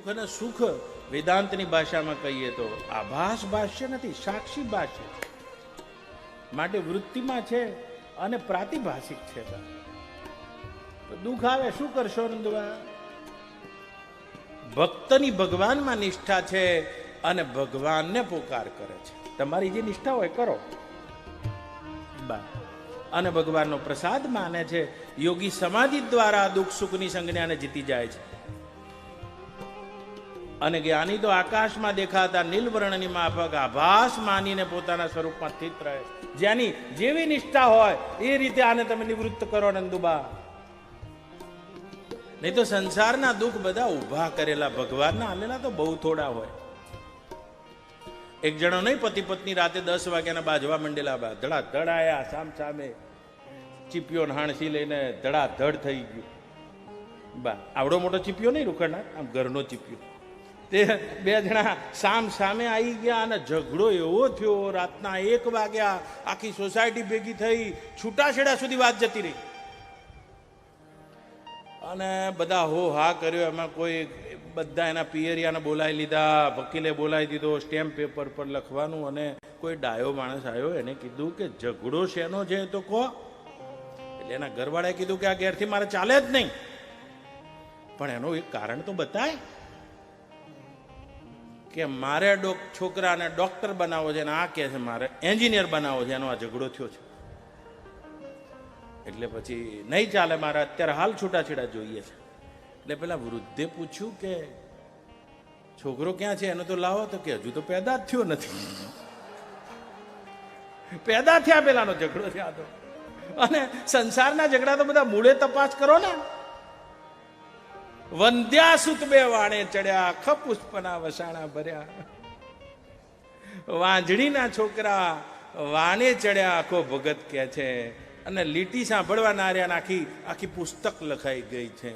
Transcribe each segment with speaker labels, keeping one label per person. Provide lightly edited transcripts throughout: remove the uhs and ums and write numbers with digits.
Speaker 1: દુઃખ અને સુખ વેદાંતની ભાષામાં કહીએ તો આભાસ ભાષ્ય નથી, સાક્ષી ભાષ્ય છે. માટે વૃત્તિમાં છે અને પ્રાતિભાષિક છે. તો દુઃખ આવે શું કરશો નંદુબા? ભક્તની ભગવાનમાં નિષ્ઠા છે અને ભગવાનને પોકાર કરે છે. તમારી જે નિષ્ઠા હોય કરો, અને ભગવાનનો પ્રસાદ માને છે. યોગી સમાધિ દ્વારા દુઃખ સુખની સંજ્ઞાને જીતી જાય છે. અને જ્ઞાની તો આકાશમાં દેખાતા નીલવર્ણની માફક આભાસ માનીને પોતાના સ્વરૂપમાં સ્થિત રહે. જેની જેવી નિષ્ઠા હોય એ રીતે આને તમે નિવૃત્ત કરો નંદુબા. નહીં તો સંસારના દુઃખ બધા ઉભા કરેલા, ભગવાનના આલેલા તો બહુ થોડા હોય. એક જણો નહીં, પતિ પત્ની રાતે 10 વાગ્યાના બાજવા મંડેલા, ધડાધડ આયા, સામ સામે ચીપિયો હાણસી લઈને ધડાધડ થઈ ગયું. બા આવડો મોટો ચીપિયો નહીં રૂખડના, આમ ઘરનો ચીપિયો. તે બે જણા સામ સામે આવી ગયા અને ઝઘડો એવો થયો. રાતના 1 વાગ્યા, આખી સોસાયટી ભેગી થઈ, છૂટાછેડા સુધી વાત જતી રહી. અને બધા હો હા કર્યો. એમાં કોઈ બધા એના પિયરિયાને બોલાવી લીધા, વકીલે બોલાવી દીધો, સ્ટેમ્પ પેપર પર લખવાનું. અને કોઈ ડાયો માણસ આવ્યો, એને કીધું કે ઝઘડો શેનો છે તો કહો. એટલે એના ઘરવાળાએ કીધું કે આ ઘેરથી મારે ચાલે જ નહીં, પણ એનું એક કારણ તો બતાય કે મારે છોકરાને ડોક્ટર બનાવવો છે અને આ કહે છે મારે એન્જિનિયર બનાવવો છે, એનો આ ઝઘડો થયો છે. એટલે પછી નહીં ચાલે, મારે અત્યારે હાલ છૂટાછેડા જોઈએ છે. એટલે પેલા વૃદ્ધે પૂછ્યું કે છોકરો ક્યાં છે? એનો તો લાવો. તો કે હજુ તો પેદા જ થયો નથી. પેદા થયા પેલાનો ઝઘડો થયા તો. અને સંસારના ઝઘડા તો બધા મૂળે તપાસ કરો ને. વંદ્યા સુત બે વાણે ચડ્યા, ખપુષ્પના વસાણા ભર્યા. વાંજણીના છોકરા વાણે ચડ્યા, આખો ભગત કે છે. અને લીટી સાંભળવાના રહ્યા, આખી પુસ્તક લખાઈ ગઈ છે.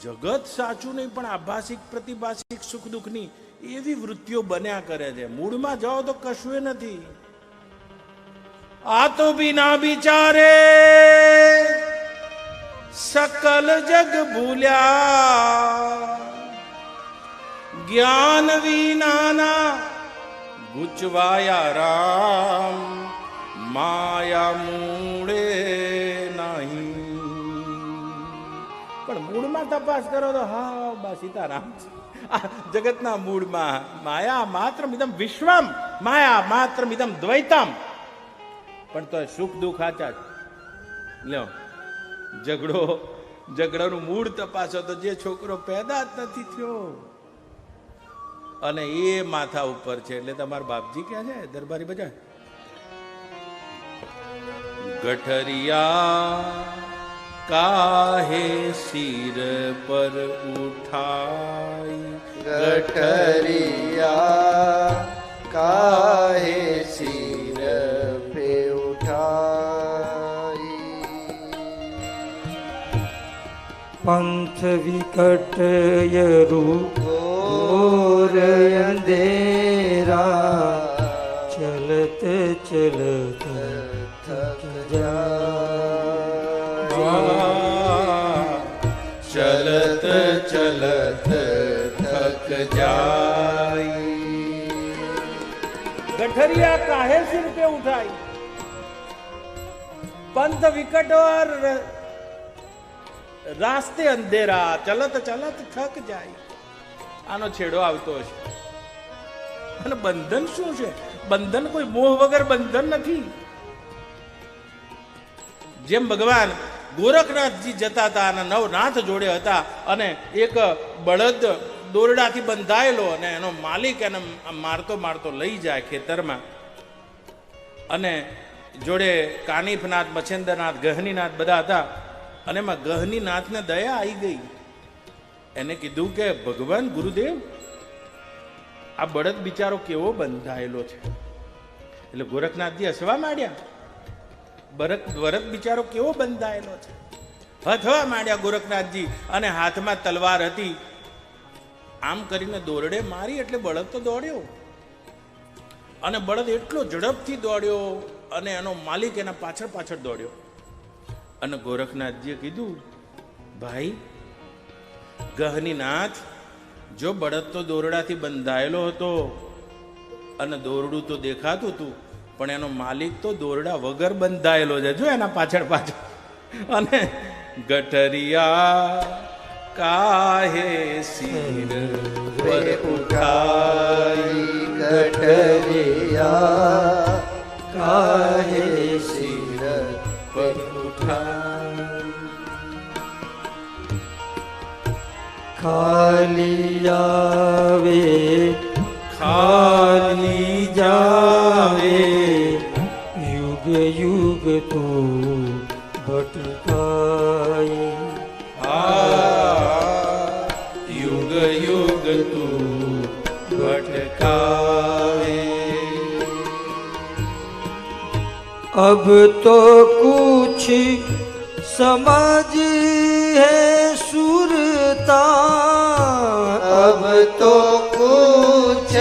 Speaker 1: જગત સાચું નહીં પણ આભાસિક પ્રતિભાસિક સુખ દુઃખની એવી વૃત્તિઓ બન્યા કરે છે. મૂળમાં જાઓ તો કશું નથી. આ તો બિના વિચારે સકલ જગ ભૂલ્યા, જ્ઞાન વિનાના ગુચવાયા રામ, માયા મૂળે નહીં. પણ મૂળમાં તપાસ કરો તો હા બા સીતારામ છે. આ જગતના મૂળમાં માયા માત્ર મિદમ વિશ્વમ, માયા માત્ર મિદમ દ્વૈતમ. પણ તો સુખ દુઃખ આચા જ લ્યો. ઝઘડાનું મૂળ તપાસો તો જે છોકરો પેદા જ નથી થયો અને એ માથા ઉપર છે. એટલે તમારા બાપજી ક્યાં છે? દરબારી બજા. ગઠરિયા કાહે સિર પર ઉઠાઈ,
Speaker 2: ગઠરિયા કાહે સિર પે ઉઠાઈ.
Speaker 3: પંથ વિકટ ઘોર અંધેરા, ચલત ચલત થક
Speaker 1: ચલત ચલત થક જાય. ગઠરિયા કાહે સિર पे उठाई, पंथ विकट और रास्ते अंधेरा, चलत चलत थक જાય. આનો છેડો આવતો હશે. અને બંધન શું છે? બંધન કોઈ મોહ વગર બંધન નથી. જેમ ભગવાન ગોરખનાથજી જતા હતા અને નવનાથ જોડે હતા, અને એક બળદ દોરડાથી બંધાયેલો અને એનો માલિક એને મારતો મારતો લઈ જાય ખેતરમાં, અને જોડે કાનિફનાથ, મચ્છેન્દ્રનાથ, ગહનીનાથ બધા હતા. અને એમાં ગહનીનાથને દયા આવી ગઈ. એને કીધું કે ભગવાન ગુરુદેવ, આ બળદ બિચારો કેવો બંધાયેલો છે. એટલે ગોરખનાથજી હસવા માંડ્યા. બળદ બિચારો કેવો બંધાયેલો છે. હથવા માંડ્યા ગોરખનાથજી, અને હાથમાં તલવાર હતી. આમ કરીને દોરડે મારી એટલે બળદ તો દોડ્યો, અને બળદ એટલો ઝડપથી દોડ્યો અને એનો માલિક એના પાછળ પાછળ દોડ્યો. અને ગોરખનાથજીએ કીધું, ભાઈ ગહનીનાથ, જો બળદ તો દોરડાથી બંધાયેલો હતો અને દોરડું તો દેખાતું હતું, પણ એનો માલિક તો દોરડા વગર બંધાયેલો છે, જો એના પાછળ પાછળ. અને ગઠરિયા કાહે સિર પર ઉઠાઈ,
Speaker 2: ગઠરિયા કાહે સિર
Speaker 1: પર ઉઠાઈ.
Speaker 3: ખાલી આવે
Speaker 1: ખાલી જાવે,
Speaker 3: યુગ યુગ તો ભટકાય.
Speaker 1: યુગ યુગ તું ભટકાવે.
Speaker 3: अब तो कुछ समझ है सुरता,
Speaker 2: अब तो कुछ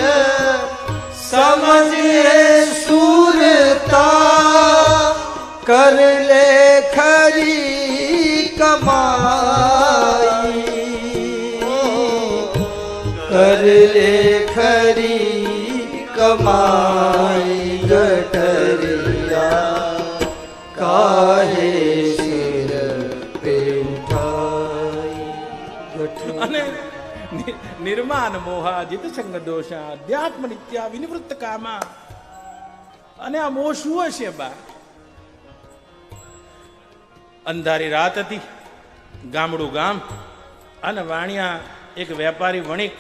Speaker 3: समझ है सुरता, कर ले खरी कमाई, कर ले खरी कमाई. गठरिया काहे सिर पे उठाई.
Speaker 1: અને નિર્માન મોહા જીત સંગ દોષા અધ્યાત્મ નિત્યા વિનિવૃત્ત કામા. અને આ મોહ શું હશે બા? અંધારી રાત હતી, ગામડું ગામ, અને વાણિયા એક વેપારી વણિક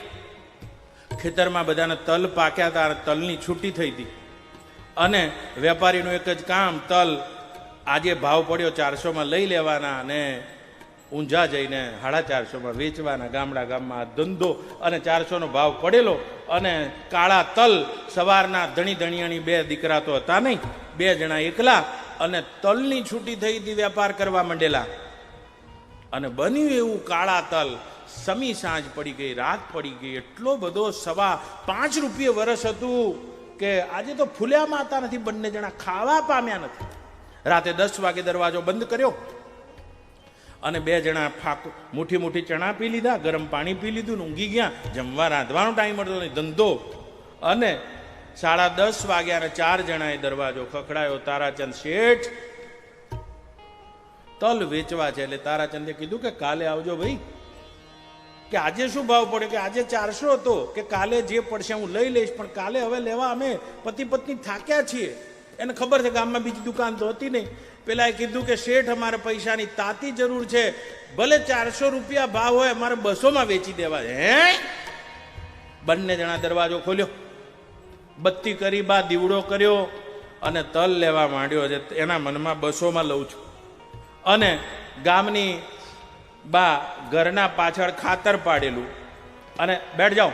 Speaker 1: ખેતરમાં બધાને તલ પાક્યા હતા, તલની છૂટી થઈ હતી. અને વેપારીનું એક જ કામ, તલ આજે ભાવ પડ્યો 400માં લઈ લેવાના અને ઊંઝા જઈને 450માં વેચવાના. ગામડા ગામમાં ધંધો, અને 400નો ભાવ પડેલો. અને કાળા તલ, સવારના ધણી ધણિયાની 2 દીકરા તો હતા નહીં, 2 જણા એકલા, અને તલની છૂટી થઈ હતી, વેપાર કરવા માંડેલા. અને બન્યું એવું, કાળા તલ, સમી સાંજ પડી ગઈ, રાત પડી ગઈ, એટલો બધો 5.5 રૂપિયે વરસ હતું કે આજે તો ફૂલ્યા માતા નથી, બંને જણા ખાવા પામ્યા નથી. રાતે 10 વાગે દરવાજો બંધ કર્યો અને 2 જણા મુઠ્ઠી મુઠ્ઠી ચણા પી લીધા, ગરમ પાણી પી લીધું ને ઊંઘી ગયા. જમવા રાંધવાનો ટાઈમ મળતો નહીં, ધંધો. અને 10:30 વાગ્યા અને 4 જણાએ દરવાજો ખખડાયો. તારાચંદ શેઠ તલ વેચવા છે. એટલે તારાચંદે કીધું કે કાલે આવજો ભાઈ, કે આજે શું ભાવ પડે, કે આજે 400 હતો, કે કાલે જે પડશે હું લઈ લઈશ, પણ કાલે હવે લેવા અમે પતિ પત્ની થાક્યા છીએ. એને ખબર છે ગામમાં બીજી દુકાન તો હતી નહીં. પેલાએ કીધું કે શેઠ અમારે પૈસાની તાતી જરૂર છે, ભલે 400 રૂપિયા ભાવ હોય, અમારે 200માં વેચી દેવા છે. હે? બંને જણા દરવાજો ખોલ્યો, બત્તી કરી, બા દીવડો કર્યો અને તલ લેવા માંડ્યો છે. એના મનમાં 200માં લઉં છું. અને ગામની બા ઘરના પાછળ ખાતર પાડેલું, અને બેઠ જાઓ.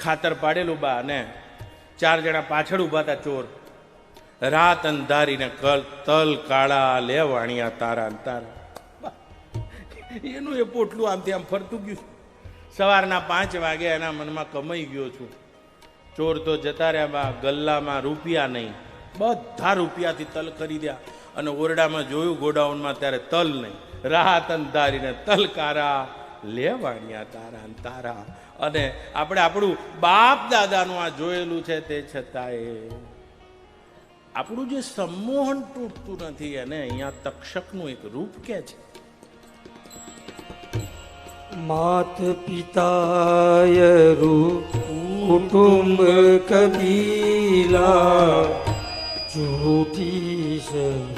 Speaker 1: ખાતર પાડેલું બા, અને 4 જણા પાછળ ઉભા હતા ચોર. રાત અંધારીને તલ કાળા લે વાણિયા તારા તારા. એનું એ પોટલું આમથી આમ ફરતું ગયું. સવારના 5 વાગે એના મનમાં કમાઈ ગયો છું. ચોર તો જતા રહ્યા બા, ગલ્લામાં રૂપિયા નહીં, બધા રૂપિયાથી તલ ખરીદ્યા. અને ઓરડામાં જોયું ગોડાઉનમાં, ત્યારે તલ નહીં. રાત અંધારીને તલ કાળા લે વાણિયા તારા તારા. અને આપણે આપણું બાપ દાદાનું આ જોયેલું છે, તે છતાંય આપણું જે સંમોહન તૂટતું નથી, અને અહીંયા તક્ષકનું એક રૂપ કે છે.
Speaker 3: मात पिताय रूप कुटुंब कबीला, झूठी सब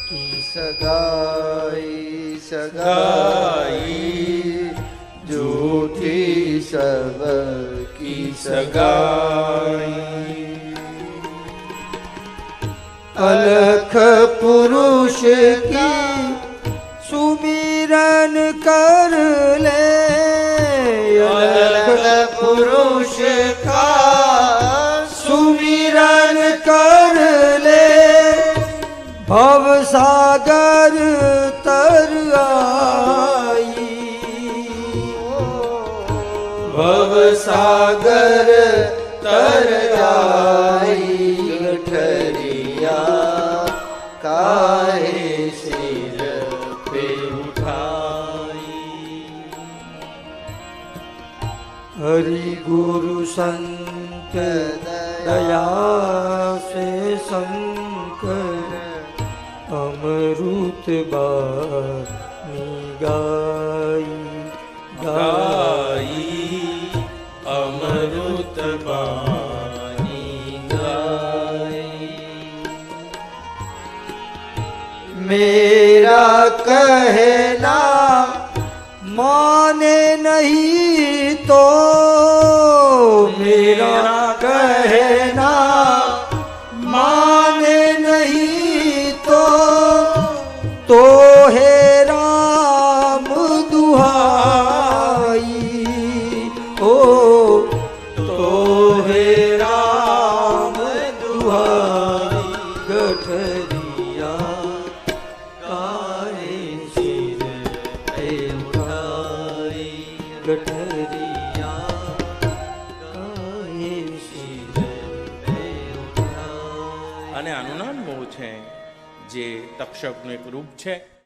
Speaker 3: की
Speaker 2: सगाई सगाई, झूठी सब की सगाई.
Speaker 3: अलख पुरुष की सुमिरन कर ले, अलख पुरुष का सुमिरन कर ले, ભવ સાગર તર આઈ
Speaker 2: ભવ સાગર તર આઈ ગઠરિયા કાહે સિર પે ઉઠાઈ
Speaker 3: હરિ ગુરુ સંત દયા સે શંકર અમૃત બાની ગાઈ
Speaker 1: ગાઈ અમૃત બાની ગાઈ
Speaker 3: मेरा कहना माने नहीं तो मेरा कहना माने नहीं तो है राम दुहाई ओ तो है राम दुहाई गठरिया काहे सिर पे उठाई गठरिया काहे सिर पे उठाई
Speaker 1: અને આનું નામ મોહ છે, જે તક્ષકનું એક રૂપ છે.